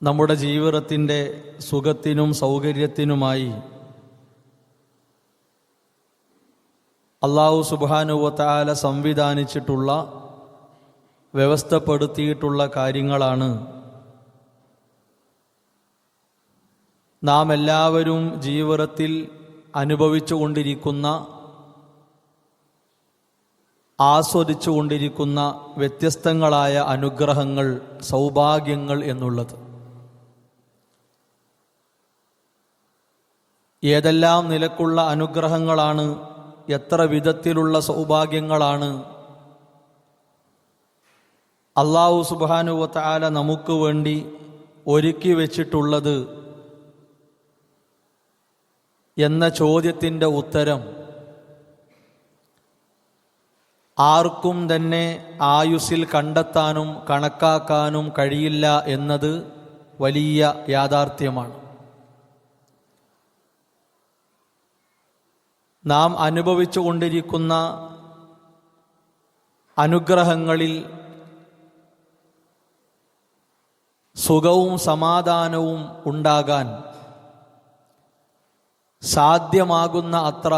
നമ്മുടെ ജീവിതത്തിൻ്റെ സുഖത്തിനും സൗകര്യത്തിനുമായി അല്ലാഹു സുബ്ഹാനഹു വ തആല സംവിധാനിച്ചിട്ടുള്ള വ്യവസ്ഥപ്പെടുത്തിയിട്ടുള്ള കാര്യങ്ങളാണ് നാം എല്ലാവരും ജീവിതത്തിൽ അനുഭവിച്ചുകൊണ്ടിരിക്കുന്ന, ആസ്വദിച്ചുകൊണ്ടിരിക്കുന്ന വ്യത്യസ്തങ്ങളായ അനുഗ്രഹങ്ങൾ, സൗഭാഗ്യങ്ങൾ എന്നുള്ളത്. ഏതെല്ലാം നിലക്കുള്ള അനുഗ്രഹങ്ങളാണ്, എത്ര വിധത്തിലുള്ള സൗഭാഗ്യങ്ങളാണ് അല്ലാഹു സുബ്ഹാനഹു വ തആല നമുക്ക് വേണ്ടി ഒരുക്കി വച്ചിട്ടുള്ളത് എന്ന ചോദ്യത്തിൻ്റെ ഉത്തരം ആർക്കും തന്നെ ആയുസ്സിൽ കണ്ടെത്താനും കണക്കാക്കാനും കഴിയില്ല എന്നത് വലിയ യാഥാർത്ഥ്യമാണ്. നാം അനുഭവിച്ചു കൊണ്ടിരിക്കുന്ന അനുഗ്രഹങ്ങളിൽ സുഖവും സമാധാനവും ഉണ്ടാകാൻ സാധ്യമാകുന്ന അത്ര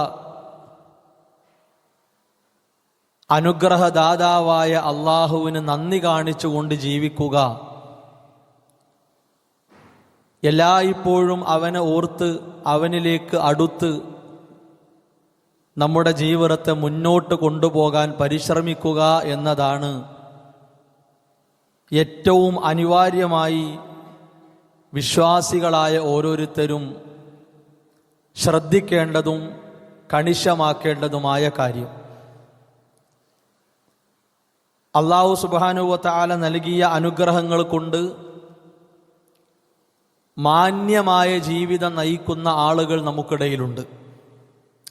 അനുഗ്രഹദാതാവായ അള്ളാഹുവിന് നന്ദി കാണിച്ചുകൊണ്ട് ജീവിക്കുക, എല്ലായ്പ്പോഴും അവനെ ഓർത്ത് അവനിലേക്ക് അടുത്ത് നമ്മുടെ ജീവിതത്തെ മുന്നോട്ട് കൊണ്ടുപോകാൻ പരിശ്രമിക്കുക എന്നതാണ് ഏറ്റവും അനിവാര്യമായി വിശ്വാസികളായ ഓരോരുത്തരും ശ്രദ്ധിക്കേണ്ടതും കണിശമാക്കേണ്ടതുമായ കാര്യം. അല്ലാഹു സുബ്ഹാനഹു വ തആല നൽകിയ അനുഗ്രഹങ്ങൾ കൊണ്ട് മാന്യമായ ജീവിതം നയിക്കുന്ന ആളുകൾ നമുക്കിടയിലുണ്ട്.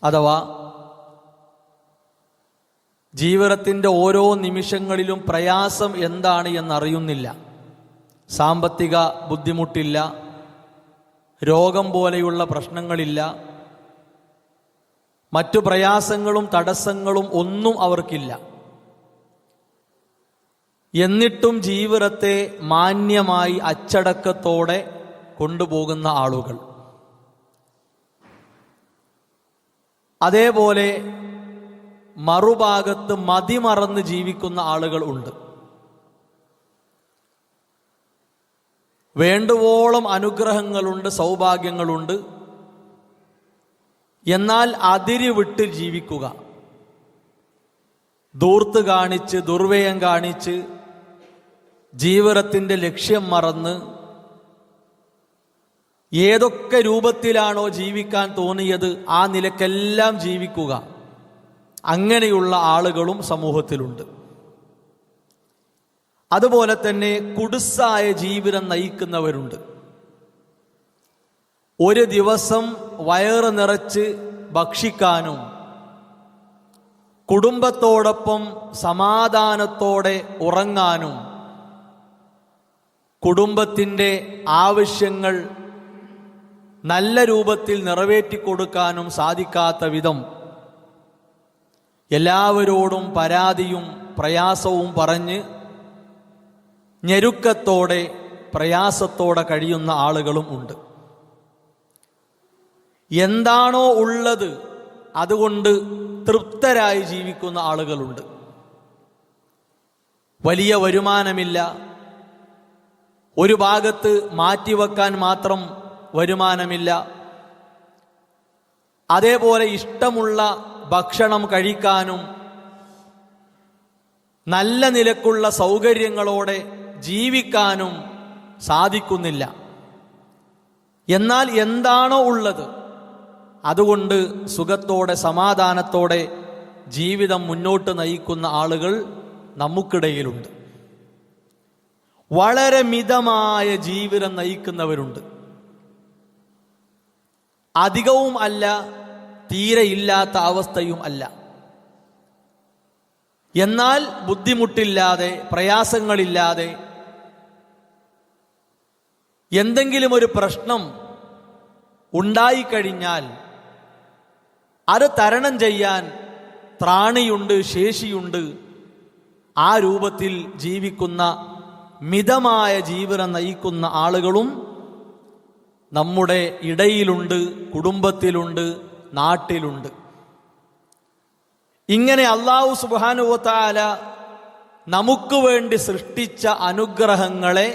അഥവാ ജീവിതത്തിൻ്റെ ഓരോ നിമിഷങ്ങളിലും പ്രയാസം എന്താണ് എന്നറിയുന്നില്ല. സാമ്പത്തിക ബുദ്ധിമുട്ടില്ല, രോഗം പോലെയുള്ള പ്രശ്നങ്ങളില്ല, മറ്റു പ്രയാസങ്ങളും തടസ്സങ്ങളും ഒന്നും അവർക്കില്ല. എന്നിട്ടും ജീവിതത്തെ മാന്യമായി അച്ചടക്കത്തോടെ കൊണ്ടുപോകുന്ന ആളുകൾ, അതേപോലെ മറുഭാഗത്ത് മതിമറന്ന് ജീവിക്കുന്ന ആളുകൾ ഉണ്ട്. വേണ്ടുവോളം അനുഗ്രഹങ്ങളുണ്ട്, സൗഭാഗ്യങ്ങളുണ്ട്, എന്നാൽ അതിര് വിട്ട് ജീവിക്കുക, ധൂർത്ത് കാണിച്ച്, ദുർവ്യയം കാണിച്ച്, ജീവിതത്തിൻ്റെ ലക്ഷ്യം മറന്ന് ഏതൊക്കെ രൂപത്തിലാണോ ജീവിക്കാൻ തോന്നിയത് ആ നിലക്കെല്ലാം ജീവിക്കുക, അങ്ങനെയുള്ള ആളുകളും സമൂഹത്തിലുണ്ട്. അതുപോലെ തന്നെ കുടുസായ ജീവിതം നയിക്കുന്നവരുണ്ട്. ഒരു ദിവസം വയറ് നിറച്ച് ഭക്ഷിക്കാനും കുടുംബത്തോടൊപ്പം സമാധാനത്തോടെ ഉറങ്ങാനും കുടുംബത്തിൻ്റെ ആവശ്യങ്ങൾ നല്ല രൂപത്തിൽ നിറവേറ്റിക്കൊടുക്കാനും സാധിക്കാത്ത വിധം എല്ലാവരോടും പരാതിയും പ്രയാസവും പറഞ്ഞ് ഞെരുക്കത്തോടെ പ്രയാസത്തോടെ കഴിയുന്ന ആളുകളും ഉണ്ട്. എന്താണോ ഉള്ളത് അതുകൊണ്ട് തൃപ്തരായി ജീവിക്കുന്ന ആളുകളുണ്ട്. വലിയ വരുമാനമില്ല, ഒരു ഭാഗത്ത് മാറ്റിവെക്കാൻ മാത്രം വരുമാനമില്ല, അതേപോലെ ഇഷ്ടമുള്ള ഭക്ഷണം കഴിക്കാനും നല്ല നിലക്കുള്ള സൗകര്യങ്ങളോടെ ജീവിക്കാനും സാധിക്കുന്നില്ല. എന്നാൽ എന്താണോ ഉള്ളത് അതുകൊണ്ട് സുഖത്തോടെ സമാധാനത്തോടെ ജീവിതം മുന്നോട്ട് നയിക്കുന്ന ആളുകൾ നമുക്കിടയിലുണ്ട്. വളരെ മിതമായ ജീവിതം നയിക്കുന്നവരുണ്ട്. അധികവും അല്ല, തീരെ ഇല്ലാത്ത അവസ്ഥയും അല്ല. എന്നാൽ ബുദ്ധിമുട്ടില്ലാതെ, പ്രയാസങ്ങളില്ലാതെ, എന്തെങ്കിലും ഒരു പ്രശ്നം ഉണ്ടായിക്കഴിഞ്ഞാൽ അത് തരണം ചെയ്യാൻ ത്രാണിയുണ്ട്, ശേഷിയുണ്ട്. ആ രൂപത്തിൽ ജീവിക്കുന്ന മിതമായ ജീവിതം നയിക്കുന്ന ആളുകളും നമ്മുടെ ഇടയിലുണ്ട്, കുടുംബത്തിലുണ്ട്, നാട്ടിലുണ്ട്. ഇങ്ങനെ അല്ലാഹു സുബ്ഹാനഹു വ തആല നമുക്ക് വേണ്ടി സൃഷ്ടിച്ച അനുഗ്രഹങ്ങളെ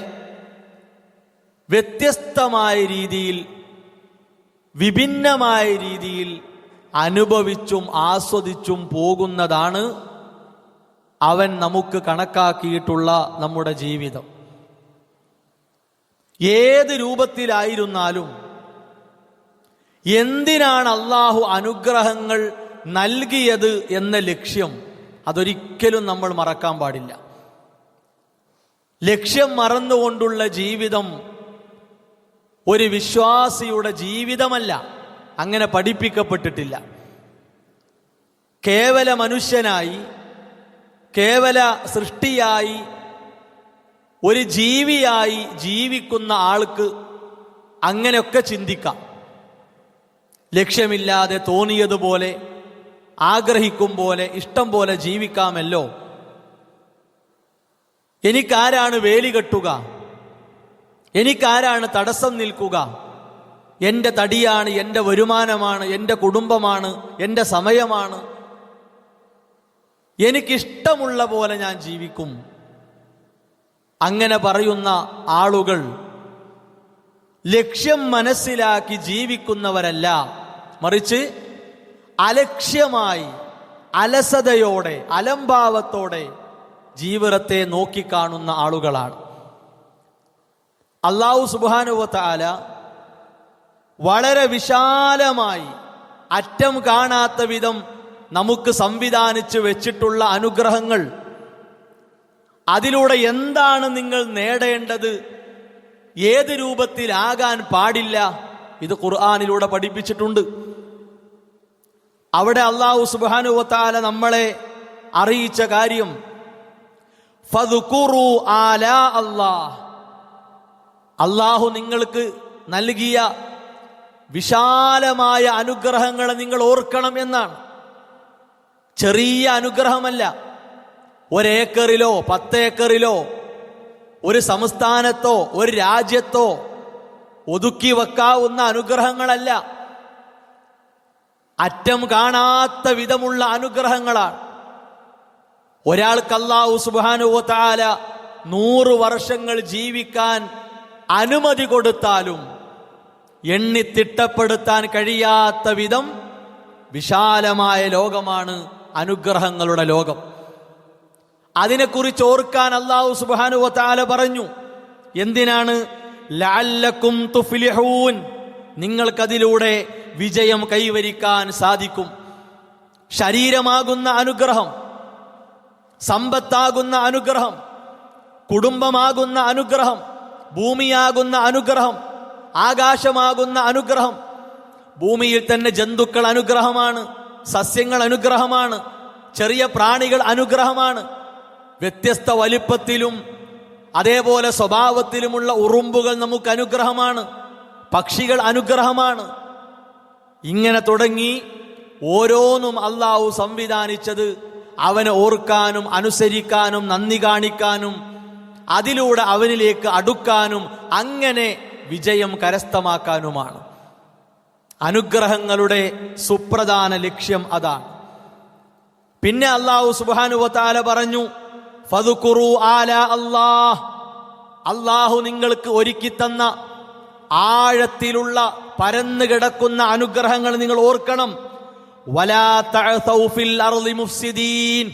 വ്യത്യസ്തമായ രീതിയിൽ, വിഭിന്നമായ രീതിയിൽ അനുഭവിച്ചും ആസ്വദിച്ചും പോകുന്നതാണ് അവൻ നമുക്ക് കണക്കാക്കിയിട്ടുള്ള നമ്മുടെ ജീവിതം. ഏത് രൂപത്തിലായിരുന്നാലും എന്തിനാണ് അല്ലാഹു അനുഗ്രഹങ്ങൾ നൽകിയത് എന്ന ലക്ഷ്യം അതൊരിക്കലും നമ്മൾ മറക്കാൻ പാടില്ല. ലക്ഷ്യം മറന്നുകൊണ്ടുള്ള ജീവിതം ഒരു വിശ്വാസിയുടെ ജീവിതമല്ല, അങ്ങനെ പഠിപ്പിക്കപ്പെട്ടിട്ടില്ല. കേവല മനുഷ്യനായി, കേവല സൃഷ്ടിയായി, ഒരു ജീവിയായി ജീവിക്കുന്ന ആൾക്ക് അങ്ങനെയൊക്കെ ചിന്തിക്കാം. ലക്ഷ്യമില്ലാതെ തോന്നിയതുപോലെ, ആഗ്രഹിക്കും പോലെ, ഇഷ്ടം പോലെ ജീവിക്കാമല്ലോ. എനിക്കാരാണ് വേലി കെട്ടുക? എനിക്കാരാണ് തടസ്സം നിൽക്കുക? എൻ്റെ തടിയാണ്, എൻ്റെ വരുമാനമാണ്, എൻ്റെ കുടുംബമാണ്, എൻ്റെ സമയമാണ്. എനിക്കിഷ്ടമുള്ള പോലെ ഞാൻ ജീവിക്കും. അങ്ങനെ പറയുന്ന ആളുകൾ ലക്ഷ്യം മനസ്സിലാക്കി ജീവിക്കുന്നവരല്ല, മറിച്ച് അലക്ഷ്യമായി, അലസതയോടെ, അലംഭാവത്തോടെ ജീവിതത്തെ നോക്കിക്കാണുന്ന ആളുകളാണ്. അല്ലാഹു സുബ്ഹാനഹു വ തആല വളരെ വിശാലമായി, അറ്റം കാണാത്ത വിധം നമുക്ക് സംവിധാനിച്ചു വെച്ചിട്ടുള്ള അനുഗ്രഹങ്ങൾ, അതിലൂടെ എന്താണ് നിങ്ങൾ നേടേണ്ടത്, ഏത് രൂപത്തിലാകാൻ പാടില്ല, ഇത് ഖുർആനിലൂടെ പഠിപ്പിച്ചിട്ടുണ്ട്. അവിടെ അല്ലാഹു സുബ്ഹാനഹു വ തആല നമ്മളെ അറിയിച്ച കാര്യം ഫദ്കുറു ആലാ അല്ലാഹ്, അല്ലാഹു നിങ്ങൾക്ക് നൽകിയ വിശാലമായ അനുഗ്രഹങ്ങളെ നിങ്ങൾ ഓർക്കണം എന്നാണ്. ചെറിയ അനുഗ്രഹമല്ല. 1 ഏക്കറിലോ 10 ഏക്കറിലോ ഒരു സംസ്ഥാനത്തോ ഒരു രാജ്യത്തോ ഒതുക്കി വെക്കാവുന്ന അനുഗ്രഹങ്ങളല്ല. അറ്റം കാണാത്ത വിധമുള്ള അനുഗ്രഹങ്ങളാണ്. ഒരാൾക്ക് അല്ലാഹു സുബ്ഹാനഹു വ തആല 100 വർഷങ്ങൾ ജീവിക്കാൻ അനുമതി കൊടുത്താലും എണ്ണിത്തിട്ടപ്പെടുത്താൻ കഴിയാത്ത വിധം വിശാലമായ ലോകമാണ് അനുഗ്രഹങ്ങളുടെ ലോകം. അതിനെക്കുറിച്ച് ഓർക്കാൻ അല്ലാഹു സുബ്ഹാനഹു വ തആല പറഞ്ഞു. എന്തിനാണ്? ലഅല്ലക്കും തുഫ്ലിഹൂൻ, നിങ്ങൾക്കതിലൂടെ വിജയം കൈവരിക്കാൻ സാധിക്കും. ശരീരമാകുന്ന അനുഗ്രഹം, സമ്പത്താകുന്ന അനുഗ്രഹം, കുടുംബമാകുന്ന അനുഗ്രഹം, ഭൂമിയാകുന്ന അനുഗ്രഹം, ആകാശമാകുന്ന അനുഗ്രഹം, ഭൂമിയിൽ തന്നെ ജന്തുക്കൾ അനുഗ്രഹമാണ്, സസ്യങ്ങൾ അനുഗ്രഹമാണ്, ചെറിയ പ്രാണികൾ അനുഗ്രഹമാണ്, വ്യത്യസ്ത വലിപ്പത്തിലും അതേപോലെ സ്വഭാവത്തിലുമുള്ള ഉറുമ്പുകൾ നമുക്ക് അനുഗ്രഹമാണ്, പക്ഷികൾ അനുഗ്രഹമാണ്. ഇങ്ങനെ തുടങ്ങി ഓരോന്നും അല്ലാഹു സംവിധാനിച്ചത് അവനെ ഓർക്കാനും അനുസരിക്കാനും നന്ദി കാണിക്കാനും അതിലൂടെ അവനിലേക്ക് അടുക്കാനും അങ്ങനെ വിജയം കരസ്ഥമാക്കാനുമാണ്. അനുഗ്രഹങ്ങളുടെ സുപ്രധാന ലക്ഷ്യം അതാണ്. പിന്നെ അല്ലാഹു സുബ്ഹാനഹു വ തആല പറഞ്ഞു ഫദ്കുറു ആലാ അല്ലാഹ്, അല്ലാഹു നിങ്ങൾക്ക് ഒരുക്കി തന്ന ആഴത്തിലുള്ള പരന്നു കിടക്കുന്ന അനുഗ്രഹങ്ങൾ നിങ്ങൾ ഓർക്കണം. വലാ തഅസൗ ഫിൽ അർളി മുഫ്സിദീൻ,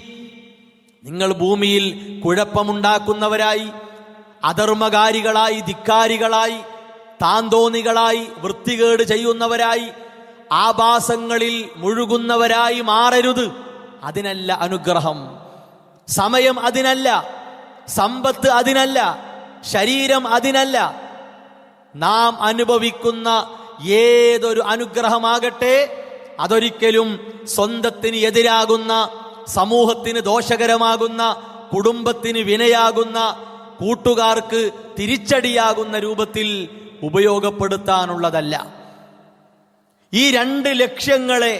നിങ്ങൾ ഭൂമിയിൽ കുഴപ്പമുണ്ടാക്കുന്നവരായി, അധർമ്മകാരികളായി, ധിക്കാരികളായി, താന്തോന്നികളായി, വൃത്തികേട് ചെയ്യുന്നവരായി, ആഭാസങ്ങളിൽ മുഴുകുന്നവരായി മാറരുത്. അതിനല്ല അനുഗ്രഹം. സമയം അതിനല്ല, സമ്പത്ത് അതിനല്ല, ശരീരം അതിനല്ല. നാം അനുഭവിക്കുന്ന ഏതൊരു അനുഗ്രഹമാകട്ടെ അതൊരിക്കലും സ്വന്തത്തിന് എതിരാകുന്ന, സമൂഹത്തിന് ദോഷകരമാകുന്ന, കുടുംബത്തിന് വിനയാകുന്ന, കൂട്ടുകാർക്ക് തിരിച്ചടിയാകുന്ന രൂപത്തിൽ ഉപയോഗപ്പെടുത്താനുള്ളതല്ല. ഈ 2 ലക്ഷ്യങ്ങളെ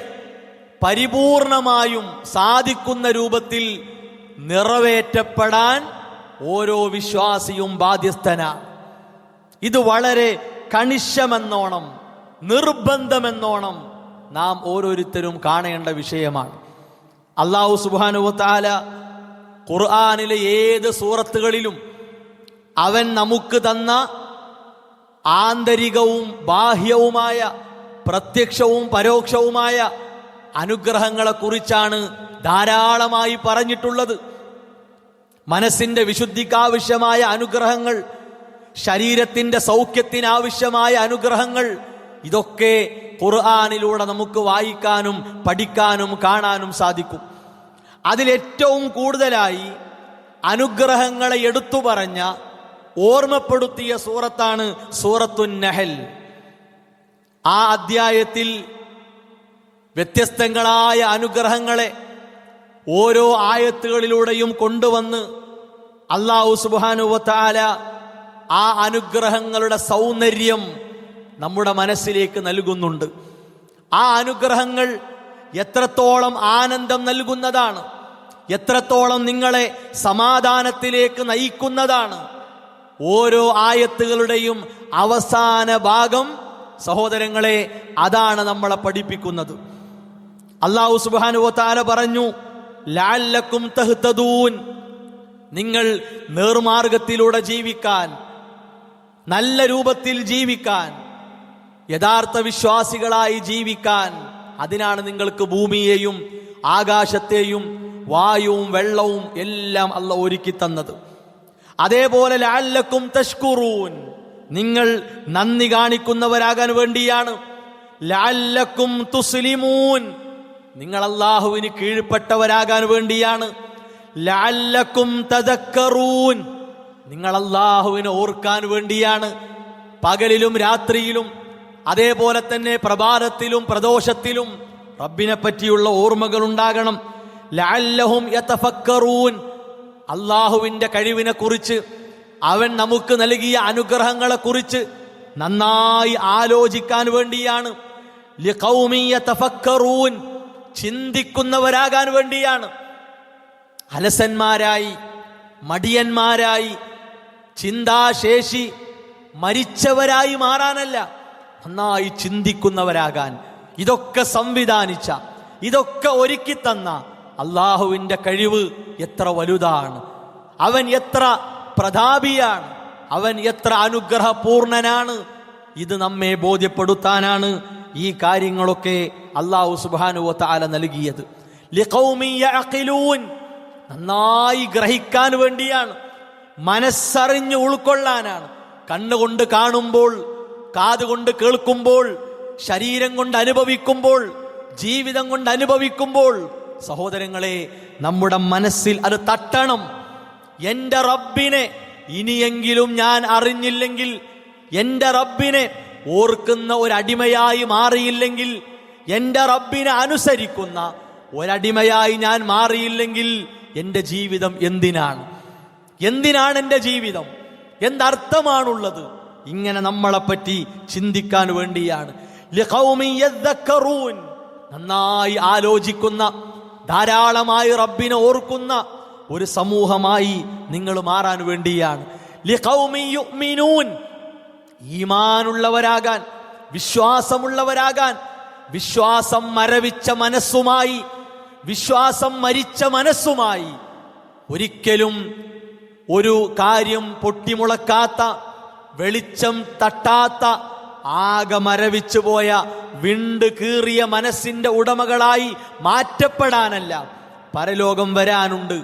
പരിപൂർണമായും സാധിക്കുന്ന രൂപത്തിൽ നിറവേറ്റപ്പെടാൻ ഓരോ വിശ്വാസിയും ബാധ്യസ്ഥനാണ്. ഇത് വളരെ കണിശമെന്നോണം, നിർബന്ധമെന്നോണം നാം ഓരോരുത്തരും കാണേണ്ട വിഷയമാണ്. അല്ലാഹു സുബ്ഹാനഹു വ തആല ഖുർആനിലെ ഏത് സൂറത്തുകളിലും അവൻ നമുക്ക് തന്ന ആന്തരികവും ബാഹ്യവുമായ, പ്രത്യക്ഷവും പരോക്ഷവുമായ അനുഗ്രഹങ്ങളെക്കുറിച്ചാണ് ധാരാളമായി പറഞ്ഞിട്ടുള്ളത്. മനസ്സിന്റെ വിശുദ്ധിക്കാവശ്യമായ അനുഗ്രഹങ്ങൾ, ശരീരത്തിന്റെ സൗഖ്യത്തിനാവശ്യമായ അനുഗ്രഹങ്ങൾ, ഇതൊക്കെ ഖുർആനിലൂടെ നമുക്ക് വായിക്കാനും പഠിക്കാനും കാണാനും സാധിക്കും. അതിലേറ്റവും കൂടുതലായി അനുഗ്രഹങ്ങളെ എടുത്തു പറഞ്ഞ, ഓർമ്മപ്പെടുത്തിയ സൂറത്താണ് സൂറത്തുൻ നഹൽ. ആ അധ്യായത്തിൽ വ്യത്യസ്തങ്ങളായ അനുഗ്രഹങ്ങളെ ഓരോ ആയത്തുകളിലൂടെയും കൊണ്ടുവന്ന് അല്ലാഹു സുബ്ഹാനഹു വ തആല ആ അനുഗ്രഹങ്ങളുടെ സൗന്ദര്യം നമ്മുടെ മനസ്സിലേക്ക് നൽകുന്നുണ്ട്. ആ അനുഗ്രഹങ്ങൾ എത്രത്തോളം ആനന്ദം നൽകുന്നതാണ്, എത്രത്തോളം നിങ്ങളെ സമാധാനത്തിലേക്ക് നയിക്കുന്നതാണ്. ഓരോ ആയത്തുകളുടെയും അവസാന ഭാഗം സഹോദരങ്ങളെ അതാണ് നമ്മളെ പഠിപ്പിക്കുന്നത്. അല്ലാഹു സുബ്ഹാനഹു വ തആല പറഞ്ഞു, ലഅല്ലക്കും തഹ്തദൂൻ, നിങ്ങൾ നേർമാർഗത്തിലൂടെ ജീവിക്കാൻ, നല്ല രൂപത്തിൽ ജീവിക്കാൻ, യഥാർത്ഥ വിശ്വാസികളായി ജീവിക്കാൻ, അതിനാണ് നിങ്ങൾക്ക് ഭൂമിയെയും ആകാശത്തെയും വായുവും വെള്ളവും എല്ലാം അല്ലാഹു ഒരുക്കി തന്നത്. അതേപോലെ ലഅല്ലക്കും തഷ്കുറൂൻ, നിങ്ങൾ നന്ദി കാണിക്കുന്നവരാകാൻ വേണ്ടിയാണ്. ലഅല്ലക്കും തുസ്ലിമൂൻ, നിങ്ങൾ അല്ലാഹുവിന് കീഴ്പ്പെട്ടവരാകാൻ വേണ്ടിയാണ്. ലഅല്ലക്കും തദക്കറൂൻ, നിങ്ങൾ അല്ലാഹുവിനെ ഓർക്കാൻ വേണ്ടിയാണ്. പകലിലും രാത്രിയിലും അതേപോലെ തന്നെ പ്രഭാതത്തിലും പ്രദോഷത്തിലും റബ്ബിനെ പറ്റിയുള്ള ഓർമ്മകൾ ഉണ്ടാകണം. ലഅല്ലഹും യതഫക്കറൂൻ, അല്ലാഹുവിന്റെ കഴിവിനെ കുറിച്ച്, അവൻ നമുക്ക് നൽകിയ അനുഗ്രഹങ്ങളെ കുറിച്ച് നന്നായി ആലോചിക്കാൻ വേണ്ടിയാണ്. ലിഖൗമി യതഫക്കറൂൻ, ചിന്തിക്കുന്നവരാകാൻ വേണ്ടിയാണ്. അലസന്മാരായി, മടിയന്മാരായി, ചിന്താശേഷി മരിച്ചവരായി മാറാനല്ല, നന്നായി ചിന്തിക്കുന്നവരാകാൻ. ഇതൊക്കെ സംവിധാനിച്ച, ഇതൊക്കെ ഒരുക്കി തന്ന അള്ളാഹുവിന്റെ കഴിവ് എത്ര വലുതാണ്, അവൻ എത്ര പ്രതാപിയാണ്, അവൻ എത്ര അനുഗ്രഹപൂർണനാണ്. ഇത് നമ്മെ ബോധ്യപ്പെടുത്താനാണ് ഈ കാര്യങ്ങളൊക്കെ അല്ലാഹു സുബ്ഹാനഹു വ തആല നൽകിയത്. ലിഖൗമി യഅഖിലൂൻ, നന്നായി ഗ്രഹിക്കാൻ വേണ്ടിയാണ്, മനസ്സറിഞ്ഞ് ഉൾക്കൊള്ളാനാണ്. കണ്ണുകൊണ്ട് കാണുമ്പോൾ, കാതുകൊണ്ട് കേൾക്കുമ്പോൾ, ശരീരം കൊണ്ട് അനുഭവിക്കുമ്പോൾ, ജീവിതം കൊണ്ട് അനുഭവിക്കുമ്പോൾ സഹോദരങ്ങളെ നമ്മുടെ മനസ്സിൽ അത് തട്ടണം. എന്റെ റബ്ബിനെ ഇനിയെങ്കിലും ഞാൻ അറിഞ്ഞില്ലെങ്കിൽ, എന്റെ റബ്ബിനെ ഓർക്കുന്ന ഒരടിമയായി മാറിയില്ലെങ്കിൽ, എന്റെ റബ്ബിനെ അനുസരിക്കുന്ന ഒരടിമയായി ഞാൻ മാറിയില്ലെങ്കിൽ എന്റെ ജീവിതം എന്തിനാണ്? എന്തിനാണ് എന്റെ ജീവിതം? എന്തർത്ഥമാണുള്ളത്? ഇങ്ങനെ നമ്മളെപ്പറ്റി ചിന്തിക്കാൻ വേണ്ടിയാണ്. ലിഖൗമി യദ്ദക്കറൂൻ, നന്നായി ആലോചിക്കുന്ന, ധാരാളമായി റബ്ബിനെ ഓർക്കുന്ന ഒരു സമൂഹമായി നിങ്ങൾ മാറാൻ വേണ്ടിയാണ്. ലിഖൗമി യുഅ്മിനൂൻ, ഈമാനുള്ളവരാകാൻ, വിശ്വാസമുള്ളവരാകാൻ, വിശ്വാസം മരവിച്ച മനസ്സുമായി, വിശ്വാസം മരിച്ച മനസ്സുമായി, ഒരിക്കലും ഒരു കാര്യം പൊട്ടിമുളക്കാത്ത, വെളിച്ചം തട്ടാത്ത, ആകെ മരവിച്ചു പോയ, വിണ്ട് കീറിയ മനസ്സിന്റെ ഉടമകളായി മാറ്റപ്പെടാനല്ല. പരലോകം വരാനുണ്ട്,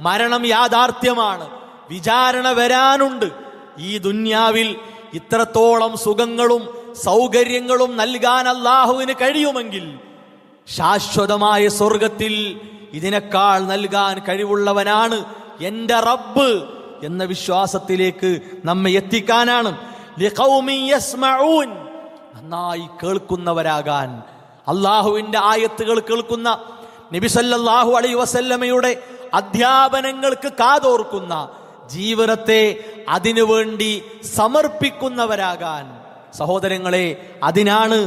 മരണം യാഥാർത്ഥ്യമാണ്, വിചാരണ വരാനുണ്ട്. ഈ ദുന്യാവിൽ ഇത്രത്തോളം സുഖങ്ങളും സൗകര്യങ്ങളും നൽകാൻ അല്ലാഹുവിന് കഴിയുമെങ്കിൽ ശാശ്വതമായ സ്വർഗത്തിൽ ഇതിനേക്കാൾ നൽകാൻ കഴിവുള്ളവനാണ് എന്റെ റബ്ബ് എന്ന വിശ്വാസത്തിലേക്ക് നമ്മെ എത്തിക്കാനാണ്. ലിഖൗമി യസ്മഊൻ, നന്നായി കേൾക്കുന്നവരാകാൻ, അല്ലാഹുവിന്റെ ആയത്തുകൾ കേൾക്കുന്ന, നബി സല്ലല്ലാഹു അലൈഹി വസല്ലമയുടെ അധ്യാപനങ്ങൾക്ക് കാതോർക്കുന്ന, ജീവിതത്തെ അതിനുവേണ്ടി സമർപ്പിക്കുന്നവരാകാൻ. സഹോദരങ്ങളെ, അതിനാണ്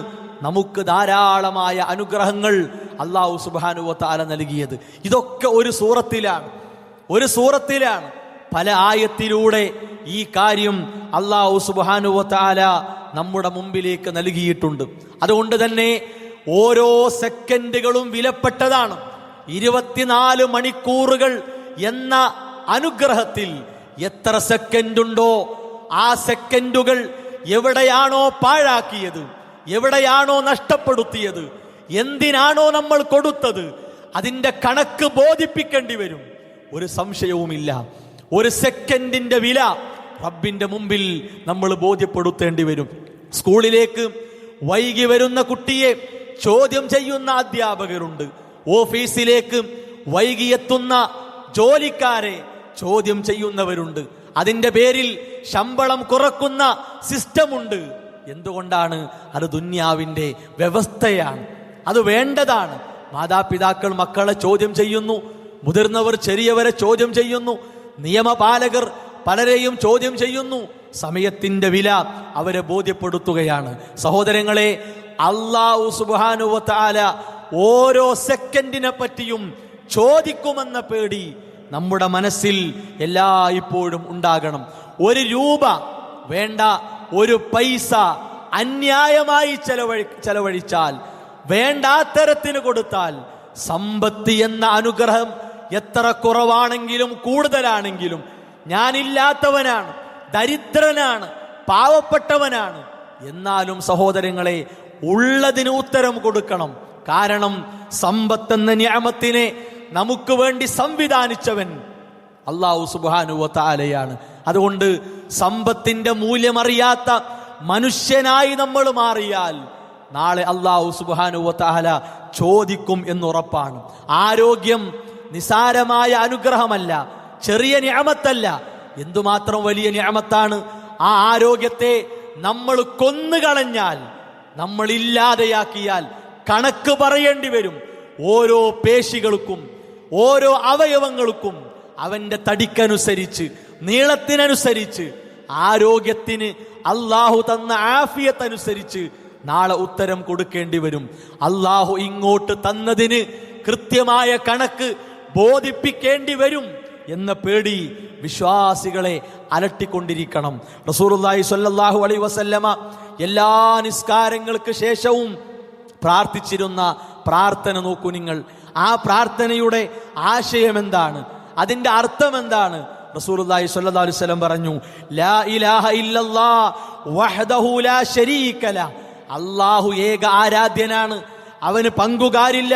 നമുക്ക് ധാരാളമായ അനുഗ്രഹങ്ങൾ അല്ലാഹു സുബ്ഹാനഹു വ തആല നൽകിയത്. ഇതൊക്കെ ഒരു സൂറത്തിലാണ്. പല ആയത്തിലൂടെ ഈ കാര്യം അല്ലാഹു സുബ്ഹാനഹു വ തആല നമ്മുടെ മുമ്പിലേക്ക് നൽകിയിട്ടുണ്ട്. അതുകൊണ്ട് തന്നെ ഓരോ സെക്കൻഡുകളും വിലപ്പെട്ടതാണ്. 24 മണിക്കൂറുകൾ എന്ന അനുഗ്രഹത്തിൽ എത്ര സെക്കൻഡുണ്ടോ ആ സെക്കൻഡുകൾ എവിടെയാണോ പാഴാക്കിയത്, എവിടെയാണോ നഷ്ടപ്പെടുത്തിയത്, എന്തിനാണോ നമ്മൾ കൊടുത്തത്, അതിന്റെ കണക്ക് ബോധിപ്പിക്കേണ്ടി വരും. ഒരു സംശയവുമില്ല. ഒരു സെക്കൻഡിന്റെ വില റബ്ബിന്റെ മുമ്പിൽ നമ്മൾ ബോധ്യപ്പെടുത്തേണ്ടി വരും. സ്കൂളിലേക്ക് വൈകി വരുന്ന കുട്ടിയെ ചോദ്യം ചെയ്യുന്ന അധ്യാപകരുണ്ട്. ഓഫീസിലേക്ക് വൈകിയെത്തുന്ന ജോലിക്കാരെ ചോദ്യം ചെയ്യുന്നവരുണ്ട്. അതിന്റെ പേരിൽ ശമ്പളം കുറക്കുന്ന സിസ്റ്റമുണ്ട്. എന്തുകൊണ്ടാണ്? അത് ദുന്യാവിന്റെ വ്യവസ്ഥയാണ്. അത് വേണ്ടതാണ്. മാതാപിതാക്കൾ മക്കളെ ചോദ്യം ചെയ്യുന്നു, മുതിർന്നവർ ചെറിയവരെ ചോദ്യം ചെയ്യുന്നു, നിയമപാലകർ പലരെയും ചോദ്യം ചെയ്യുന്നു. സമയത്തിന്റെ വില അവരെ ബോധ്യപ്പെടുത്തുകയാണ്. സഹോദരങ്ങളെ, അല്ലാഹു സുബ്ഹാനഹു വ തആല ഓരോ സെക്കൻഡിനെ പറ്റിയും ചോദിക്കുമെന്ന പേടി നമ്മുടെ മനസ്സിൽ എല്ലായ്പ്പോഴും ഉണ്ടാകണം. 1 രൂപ വേണ്ട, 1 പൈസ അന്യായമായി ചെലവഴിച്ചാൽ, വേണ്ടാത്തരത്തിന് കൊടുത്താൽ, സമ്പത്ത് എന്ന അനുഗ്രഹം എത്ര കുറവാണെങ്കിലും കൂടുതലാണെങ്കിലും, ഞാനില്ലാത്തവനാണ്, ദരിദ്രനാണ്, പാവപ്പെട്ടവനാണ്, എന്നാലും സഹോദരങ്ങളെ ഉള്ളതിന് ഉത്തരം കൊടുക്കണം. കാരണം സമ്പത്തെന്ന നിഅമത്തിനെ നമുക്ക് വേണ്ടി സംവിധാനിച്ചവൻ അല്ലാഹു സുബ്ഹാനഹു വ തആലയാണ്. അതുകൊണ്ട് സമ്പത്തിന്റെ മൂല്യമറിയാത്ത മനുഷ്യനായി നമ്മൾ മാറിയാൽ നാളെ അല്ലാഹു സുബ്ഹാനഹു വ തആല ചോദിക്കും എന്നുറപ്പാണ്. ആരോഗ്യം നിസാരമായ അനുഗ്രഹമല്ല, ചെറിയ നിഅമത്തല്ല, എന്തുമാത്രം വലിയ നിഅമത്താണ്. ആ ആരോഗ്യത്തെ നമ്മൾ കൊന്നുകളഞ്ഞാൽ, നമ്മൾ ഇല്ലാതെയാക്കിയാൽ കണക്ക് പറയേണ്ടി വരും. ഓരോ പേശികൾക്കും ഓരോ അവയവങ്ങൾക്കും അവന്റെ തടിക്കനുസരിച്ച്, നീളത്തിനനുസരിച്ച്, ആരോഗ്യത്തിന് അല്ലാഹു തന്ന ആഫിയത്തനുസരിച്ച് നാളെ ഉത്തരം കൊടുക്കേണ്ടി വരും. അല്ലാഹു ഇങ്ങോട്ട് തന്നതിന് കൃത്യമായ കണക്ക് ബോധിപ്പിക്കേണ്ടി വരും എന്ന പേടി വിശ്വാസികളെ അലട്ടിക്കൊണ്ടിരിക്കണം. റസൂലുള്ളാഹി സ്വല്ലല്ലാഹു അലൈഹി വസല്ലമ എല്ലാ നിസ്കാരങ്ങൾക്ക് ശേഷവും പ്രാർത്ഥിച്ചിരുന്ന പ്രാർത്ഥന നോക്കൂ നിങ്ങൾ. ആ പ്രാർത്ഥനയുടെ ആശയം എന്താണ്? അതിന്റെ അർത്ഥം എന്താണ്? റസൂലുള്ളാഹി സ്വല്ലല്ലാഹു അലൈഹി വസല്ലം പറഞ്ഞു, ലാ ഇലാഹ ഇല്ലല്ലാഹ് വഹ്ദഹു ലാ ശരീക ലഹ്. അല്ലാഹു ഏക ആരാധ്യനാണ്, അവന് പങ്കുകാരില്ല.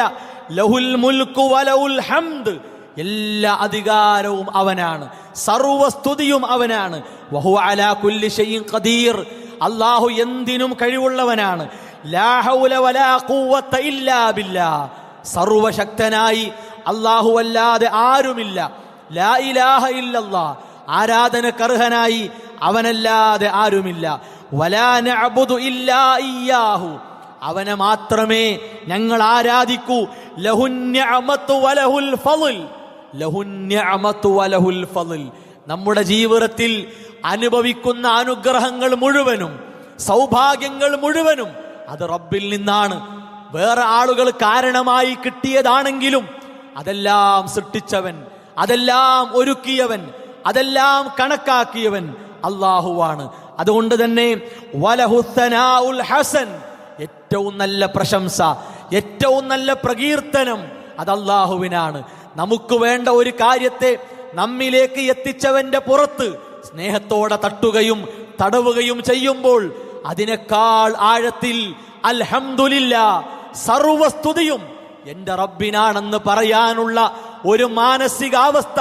ലഹുൽ മുൽക്കു വലഹുൽ ഹംദ്, എല്ലാ അധികാരവും അവനാണ്, സർവസ്തുതിയും അവനാണ്. വഹുവ അലാ കുല്ലി ഷൈഇൻ ഖദീർ, അല്ലാഹു എന്തിനും കഴിവുള്ളവനാണ്. ലാ ഹൗല വലാ ഖുവത ഇല്ലാ ബില്ലാഹ്, സർവശക്തനായി അല്ലാഹു അല്ലാതെ ആരുമില്ല. ലാ ഇലാഹ ഇല്ലല്ലാഹ്, ആരാധനക്കർഹനായി അവനല്ലാതെ ആരുമില്ല. വലാ നഅബുദു ഇല്ലാ ഇയ്യാഹു, അവനെ മാത്രമേ ഞങ്ങൾ ആരാധിക്കൂ. ലഹുൻ നിഅമതു വലഹുൽ ഫളൽ, ലഹുൻ നിഅമതു വലഹുൽ ഫളൽ, നമ്മുടെ ജീവിതത്തിൽ അനുഭവിക്കുന്ന അനുഗ്രഹങ്ങൾ മുഴുവനും, സൗഭാഗ്യങ്ങൾ മുഴുവനും അത് റബ്ബിൽ നിന്നാണ്. വേറെ ആളുകൾ കാരണമായി കിട്ടിയതാണെങ്കിലും അതെല്ലാം സൃഷ്ടിച്ചവൻ, അതെല്ലാം ഒരുക്കിയവൻ, അതെല്ലാം കണക്കാക്കിയവൻ അല്ലാഹുവാണ്. അതുകൊണ്ട് തന്നെ വലഹുസ്സനാഉൽ ഹസൻ, ഏറ്റവും നല്ല പ്രശംസ, ഏറ്റവും നല്ല പ്രകീർത്തനം അത് അല്ലാഹുവിനാണ്. നമുക്ക് വേണ്ട ഒരു കാര്യത്തെ നമ്മിലേക്ക് എത്തിച്ചവന്റെ പുറത്ത് സ്നേഹത്തോടെ തട്ടുകയും തടവുകയും ചെയ്യുമ്പോൾ അതിനേക്കാൾ ആഴത്തിൽ അൽഹംദുലില്ലാഹ്, സർവസ്തുതിയും എന്റെ റബ്ബിനാണെന്ന് പറയാനുള്ള ഒരു മാനസികാവസ്ഥ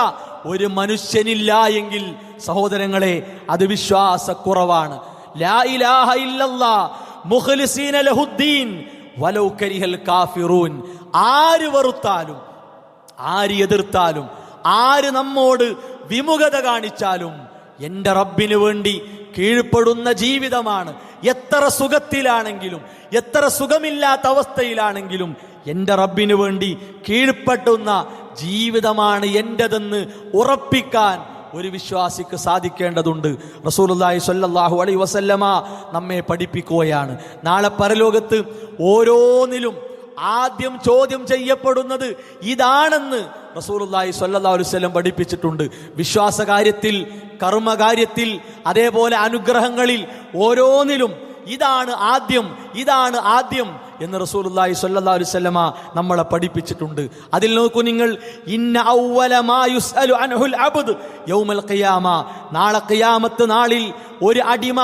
ഒരു മനുഷ്യനില്ല എങ്കിൽ സഹോദരങ്ങളെ അത് വിശ്വാസക്കുറവാണ്. ലാ ഇലാഹ ഇല്ലല്ലാഹ് മുഖ്ലിസീന ലഹുദ്ദീൻ വലൗ കരിഹൽ കാഫിറൂൻ, ആര് വെറുത്താലും, ആര് എതിർത്താലും, ആര് നമ്മോട് വിമുഖത കാണിച്ചാലും എന്റെ റബ്ബിന് വേണ്ടി കീഴ്പ്പെടുന്ന ജീവിതമാണ്. എത്ര സുഖത്തിലാണെങ്കിലും, എത്ര സുഖമില്ലാത്ത അവസ്ഥയിലാണെങ്കിലും എന്റെ റബ്ബിന് വേണ്ടി കീഴ്പ്പെടുന്ന ജീവിതമാണ് എന്റേതെന്ന് ഉറപ്പിക്കാൻ ഒരു വിശ്വാസിക്ക് സാധിക്കേണ്ടതുണ്ട്. റസൂലുള്ളാഹി സ്വല്ലല്ലാഹു അലൈഹി വസല്ലമ നമ്മെ പഠിപ്പിക്കുകയാണ്. നാളെ പരലോകത്ത് ഓരോന്നിലും ആദ്യം ചോദ്യം ചെയ്യപ്പെടുന്നത് ഇതാണെന്ന് റസൂലുള്ളാഹി സ്വല്ലല്ലാഹു അലൈഹി വസല്ലം പഠിപ്പിച്ചിട്ടുണ്ട്. വിശ്വാസകാര്യത്തിൽ, കർമ്മകാര്യത്തിൽ, അതേപോലെ അനുഗ്രഹങ്ങളിൽ ഓരോന്നിലും ഇതാണ് ആദ്യം എന്ന് റസൂലുള്ളാഹി സ്വല്ലല്ലാഹു അലൈഹി വസല്ലമ നമ്മളെ പഠിപ്പിച്ചിട്ടുണ്ട്. അതിൽ നോക്കൂ നിങ്ങൾ, ഇന്ന അവ്വല മാ യുസ്അലു അൻഹുൽ അബ്ദ് യൗമൽ ഖിയാമ, നാളെ ഖിയാമത്ത് നാളിൽ ഒരു അടിമ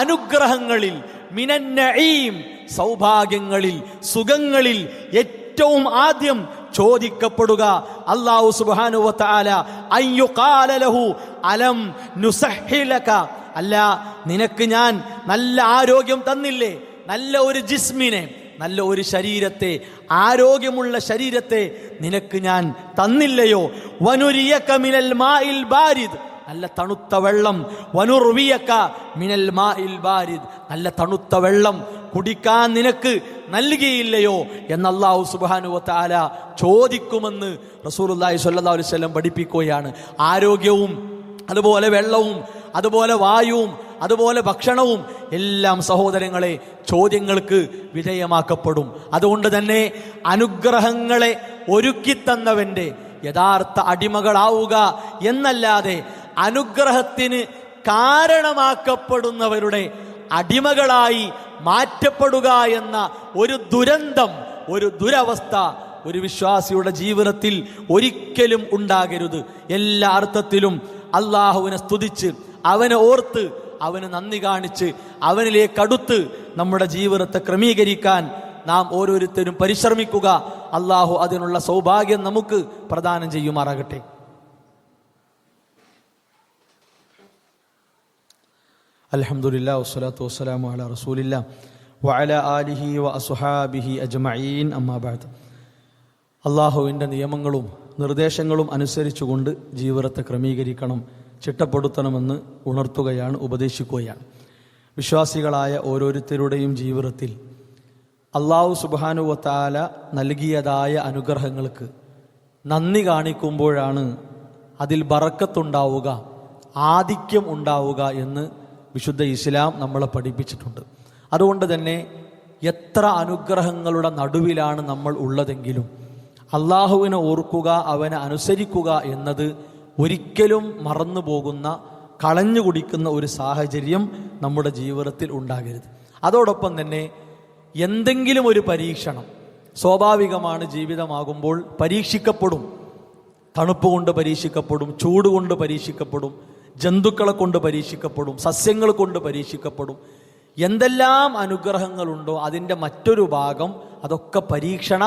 അനുഗ്രഹങ്ങളിൽ, മിനൻ നഈം, സൗഭാഗ്യങ്ങളിൽ, സുഖങ്ങളിൽ ഏറ്റവും ആദ്യം ചോദിക്കപ്പെടുക അല്ലാഹു സുബ്ഹാനഹു വ തആല അയ്യുഖാല ലഹു അലം നുസഹ്ഹിലക, അല്ല നിനക്ക് ഞാൻ നല്ല ആരോഗ്യം തന്നില്ലേ, നല്ല ഒരു ജിസ്മിനെ, നല്ല ഒരു ശരീരത്തെ, ആരോഗ്യമുള്ള ശരീരത്തെ നിനക്ക് ഞാൻ തന്നില്ലയോ? വനുരിയക മിനൽ മാഇൽ ബാരിദ്, നല്ല തണുത്ത വെള്ളം, വനുർവിയക മിനൽ മാഇൽ ബാരിദ്, നല്ല തണുത്ത വെള്ളം കുടിക്കാൻ നിനക്ക് നൽകിയില്ലയോ എന്ന് അല്ലാഹു സുബ്ഹാനഹു വ തആല ചോദിക്കുമെന്ന് റസൂലുള്ളാഹി സ്വല്ലല്ലാഹു അലൈഹി വസല്ലം പഠിപ്പിക്കുകയാണ്. ആരോഗ്യവും അതുപോലെ വെള്ളവും അതുപോലെ വായുവും അതുപോലെ ഭക്ഷണവും എല്ലാം സഹോദരങ്ങളെ ചോദ്യങ്ങൾക്ക് വിധേയമാക്കപ്പെടും. അതുകൊണ്ട് തന്നെ അനുഗ്രഹങ്ങളെ ഒരുക്കിത്തന്നവന്റെ യഥാർത്ഥ അടിമകളാവുക എന്നല്ലാതെ അനുഗ്രഹത്തിന് കാരണമാക്കപ്പെടുന്നവരുടെ അടിമകളായി മാറ്റപ്പെടുക എന്ന ഒരു ദുരന്തം, ഒരു ദുരവസ്ഥ ഒരു വിശ്വാസിയുടെ ജീവിതത്തിൽ ഒരിക്കലും ഉണ്ടാകരുത്. എല്ലാ അർത്ഥത്തിലും അള്ളാഹുവിനെ സ്തുതിച്ച്, അവനെ ഓർത്ത്, അവന് നന്ദി കാണിച്ച്, അവനിലേക്ക് അടുത്ത് നമ്മുടെ ജീവിതത്തെ ക്രമീകരിക്കാൻ നാം ഓരോരുത്തരും പരിശ്രമിക്കുക. അള്ളാഹു അതിനുള്ള സൗഭാഗ്യം നമുക്ക് പ്രദാനം ചെയ്യുമാറാകട്ടെ. അൽഹംദുലില്ലാഹി വസ്സലാത്തു വസ്സലാമു അലാ റസൂലില്ലാഹി വഅലാ ആലിഹി വഅസ്ഹാബിഹി അജ്മഈൻ, അമ്മാ ബഅദ്. അള്ളാഹുവിൻ്റെ നിയമങ്ങളും നിർദ്ദേശങ്ങളും അനുസരിച്ചുകൊണ്ട് ജീവിതത്തെ ക്രമീകരിക്കണം, ചിട്ടപ്പെടുത്തണമെന്ന് ഉണർത്തുകയാണ്, ഉപദേശിക്കുകയാണ്. വിശ്വാസികളായ ഓരോരുത്തരുടെയും ജീവിതത്തിൽ അല്ലാഹു സുബ്ഹാനഹു വ തആല നൽകിയതായ അനുഗ്രഹങ്ങൾക്ക് നന്ദി കാണിക്കുമ്പോഴാണ് അതിൽ ബറക്കത്തുണ്ടാവുക, ആധിക്യം ഉണ്ടാവുക എന്ന് വിശുദ്ധ ഇസ്ലാം നമ്മളെ പഠിപ്പിച്ചിട്ടുണ്ട്. അതുകൊണ്ട് തന്നെ എത്ര അനുഗ്രഹങ്ങളുടെ നടുവിലാണ് നമ്മൾ ഉള്ളതെങ്കിലും അള്ളാഹുവിനെ ഓർക്കുക, അവനെ അനുസരിക്കുക എന്നത് ഒരിക്കലും മറന്നു പോകുന്ന, കളഞ്ഞു കുടിക്കുന്ന ഒരു സാഹചര്യം നമ്മുടെ ജീവിതത്തിൽ ഉണ്ടാകരുത്. അതോടൊപ്പം തന്നെ എന്തെങ്കിലും ഒരു പരീക്ഷണം സ്വാഭാവികമാണ്. ജീവിതമാകുമ്പോൾ പരീക്ഷിക്കപ്പെടും. തണുപ്പ് കൊണ്ട് പരീക്ഷിക്കപ്പെടും, ചൂട് കൊണ്ട് പരീക്ഷിക്കപ്പെടും, ജന്തുക്കളെ കൊണ്ട് പരീക്ഷിക്കപ്പെടും, സസ്യങ്ങൾ കൊണ്ട് പരീക്ഷിക്കപ്പെടും. എന്തെല്ലാം അനുഗ്രഹങ്ങളുണ്ടോ അതിൻ്റെ മറ്റൊരു ഭാഗം അതൊക്കെ പരീക്ഷണ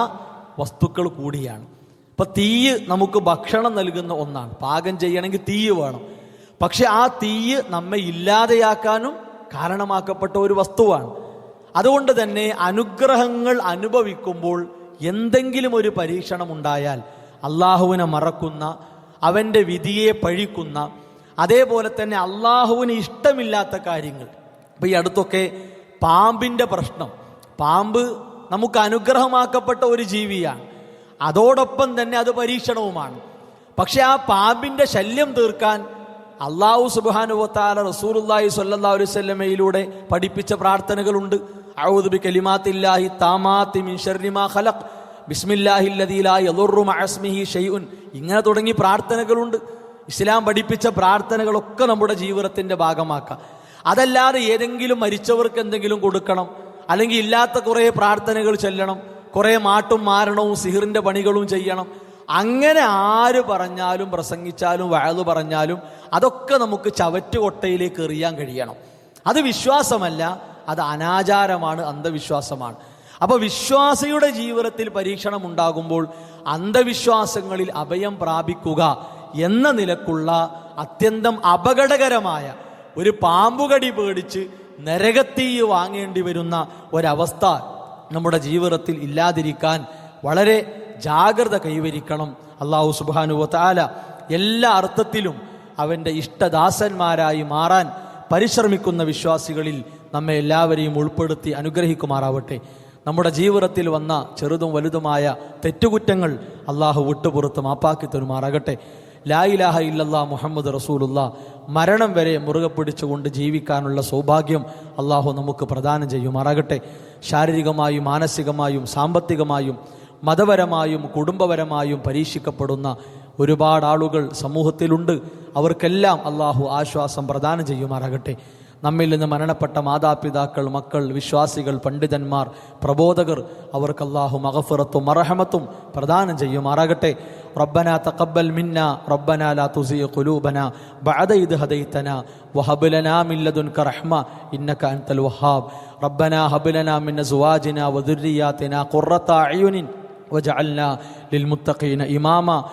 വസ്തുക്കൾ കൂടിയാണ്. ഇപ്പം തീയ് നമുക്ക് ഭക്ഷണം നൽകുന്ന ഒന്നാണ്. പാകം ചെയ്യണമെങ്കിൽ തീയ് വേണം. പക്ഷെ ആ തീയ് നമ്മെ ഇല്ലാതെയാക്കാനും കാരണമാക്കപ്പെട്ട ഒരു വസ്തുവാണ്. അതുകൊണ്ട് തന്നെ അനുഗ്രഹങ്ങൾ അനുഭവിക്കുമ്പോൾ എന്തെങ്കിലും ഒരു പരീക്ഷണം ഉണ്ടായാൽ അള്ളാഹുവിനെ മറക്കുന്ന, അവൻ്റെ വിധിയെ പഴിക്കുന്ന, അതേപോലെ തന്നെ അള്ളാഹുവിന് ഇഷ്ടമില്ലാത്ത കാര്യങ്ങൾ. ഇപ്പം ഈ അടുത്തൊക്കെ പാമ്പിൻ്റെ പ്രശ്നം. പാമ്പ് നമുക്ക് അനുഗ്രഹമാക്കപ്പെട്ട ഒരു ജീവിയാണ്, അതോടൊപ്പം തന്നെ അത് പരീക്ഷണവുമാണ്. പക്ഷെ ആ പാമ്പിൻ്റെ ശല്യം തീർക്കാൻ അല്ലാഹു സുബ്ഹാനഹു വ തആല റസൂലുള്ളാഹി സ്വല്ലല്ലാഹു അലൈഹി വസല്ലമയിലൂടെ പഠിപ്പിച്ച പ്രാർത്ഥനകളുണ്ട്. അഊദു ബികലിമാത്തില്ലാഹി താമാത്തി മിൻ ശർരി മാ ഖലഖ് ബിസ്മില്ലാഹില്ലദീ ലാ യദുറു മഅ ഇസ്മിഹി ഷൈഉൻ. ഇങ്ങനെ തുടങ്ങി പ്രാർത്ഥനകളുണ്ട്. ഇസ്ലാം പഠിപ്പിച്ച പ്രാർത്ഥനകളൊക്കെ നമ്മുടെ ജീവിതത്തിൻ്റെ ഭാഗമാക്കാം. അതല്ലാതെ ഏതെങ്കിലും മരിച്ചവർക്ക് എന്തെങ്കിലും കൊടുക്കണം, അല്ലെങ്കിൽ ഇല്ലാത്ത കുറേ പ്രാർത്ഥനകൾ ചൊല്ലണം, കുറേ മാട്ടും മാരണവും സിഹിറിൻ്റെ പണികളും ചെയ്യണം, അങ്ങനെ ആര് പറഞ്ഞാലും പ്രസംഗിച്ചാലും വഅദ് പറഞ്ഞാലും അതൊക്കെ നമുക്ക് ചവറ്റുകൊട്ടയിലേക്ക് എറിയാൻ കഴിയണം. അത് വിശ്വാസമല്ല, അത് അനാചാരമാണ്, അന്ധവിശ്വാസമാണ്. അപ്പോൾ വിശ്വാസിയുടെ ജീവിതത്തിൽ പരീക്ഷണം ഉണ്ടാകുമ്പോൾ അന്ധവിശ്വാസങ്ങളിൽ അഭയം പ്രാപിക്കുക എന്ന നിലക്കുള്ള അത്യന്തം അപകടകരമായ ഒരു പാമ്പുകടി പേടിച്ച് നരകത്തീ വാങ്ങേണ്ടി വരുന്ന ഒരവസ്ഥ നമ്മുടെ ജീവിതത്തിൽ ഇല്ലാതിരിക്കാൻ വളരെ ജാഗ്രത കൈവരിക്കണം. അല്ലാഹു സുബ്ഹാനഹു വ തആല എല്ലാ അർത്ഥത്തിലും അവൻ്റെ ഇഷ്ടദാസന്മാരായി മാറാൻ പരിശ്രമിക്കുന്ന വിശ്വാസികളിൽ നമ്മെ എല്ലാവരെയും ഉൾപ്പെടുത്തി അനുഗ്രഹിക്കുമാറാവട്ടെ. നമ്മുടെ ജീവിതത്തിൽ വന്ന ചെറുതും വലുതുമായ തെറ്റുകുറ്റങ്ങൾ അള്ളാഹു വിട്ടുപുറത്ത് മാപ്പാക്കി തരുമാറാകട്ടെ. ലാ ഇലാഹ ഇല്ലല്ലാഹ് മുഹമ്മദ് റസൂലുള്ളാഹ് മരണം വരെ മുറുകെ പിടിച്ചുകൊണ്ട് ജീവിക്കാനുള്ള സൗഭാഗ്യം അള്ളാഹു നമുക്ക് പ്രദാനം ചെയ്യുമാറാകട്ടെ. ശാരീരികമായും മാനസികമായും സാമ്പത്തികമായും മതപരമായും കുടുംബപരമായും പരീക്ഷിക്കപ്പെടുന്ന ഒരുപാട് ആളുകൾ സമൂഹത്തിലുണ്ട്. അവർക്കെല്ലാം അള്ളാഹു ആശ്വാസം പ്രദാനം ചെയ്യുമാറാകട്ടെ. നമ്മിൽ നിന്ന് മരണപ്പെട്ട മാതാപിതാക്കൾ, മക്കൾ, വിശ്വാസികൾ, പണ്ഡിതന്മാർ, പ്രബോധകർ, അവർക്ക് അല്ലാഹു മഗ്ഫിറത്തും മർഹമത്തും പ്രദാനം ചെയ്യുമാറാകട്ടെ. റബ്ബനാ തഖബ്ബൽ മിന്നാ റബ്ബനാ ലാ തുസിഗ് ഖുലൂബനാ ബഅദ ഇദ് ഹദൈതനാ വഹബ് ലനാ മിൻ ലദുൻക റഹ്മ ഇന്നക അൻതൽ വഹാബ്. റബ്ബനാ ഹബ് ലനാ മിൻ അസ്വാജിനാ വദുർരിയാതിനാ ഖുർറത അയുനിൻ വജഅൽനാ ലിൽമുത്തഖീന ഇമാമാ.